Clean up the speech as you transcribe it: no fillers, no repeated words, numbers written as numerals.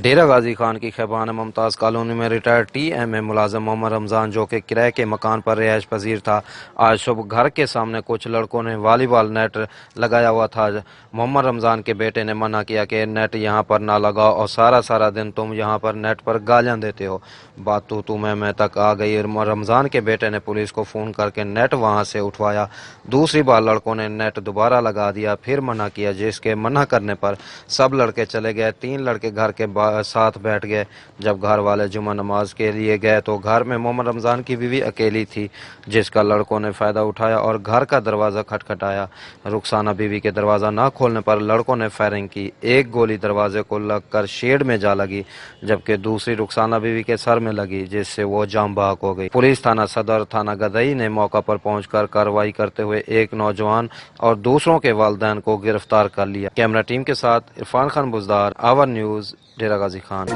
ڈیرہ غازی خان کی خیبان ممتاز کالونی میں retired T M اے ملازم محمد رمضان جو کہ کرائے کے مکان پر رہائش پذیر تھا، آج صبح گھر کے سامنے کچھ لڑکوں نے والی بال نیٹ لگایا ہوا تھا۔ محمد رمضان کے بیٹے نے منع کیا کہ نیٹ یہاں پر نہ لگاؤ اور سارا دن تم یہاں پر نیٹ پر گالیاں دیتے ہو۔ بات تو میں تک آ گئی۔ رمضان کے بیٹے نے پولیس کو فون کر کے نیٹ وہاں سے اٹھوایا۔ دوسری بار لڑکوں نے نیٹ دوبارہ لگا دیا، پھر منع کیا، جس کے منع کرنے پر سب لڑکے چلے گئے۔ 3 لڑکے گھر کے ساتھ بیٹھ گئے۔ جب گھر والے جمعہ نماز کے لیے گئے تو گھر میں محمد رمضان کی بیوی اکیلی تھی، جس کا لڑکوں نے فائدہ اٹھایا اور گھر کا دروازہ کھٹکھٹایا۔ رخسانہ بیوی کے دروازہ نہ کھولنے پر لڑکوں نے فائرنگ کی۔ ایک گولی دروازے کو لگ کر شیڈ میں جا لگی، جبکہ دوسری رخسانہ بیوی کے سر میں لگی، جس سے وہ جاں بحق ہو گئی۔ پولیس تھانہ صدر تھانہ گدئی نے موقع پر پہنچ کر کارروائی کرتے ہوئے ایک نوجوان اور دوسروں کے والدین کو گرفتار کر لیا۔ کیمرہ ٹیم کے ساتھ عرفان خان بزدار، آور نیوز، ڈیرہ غازی خان۔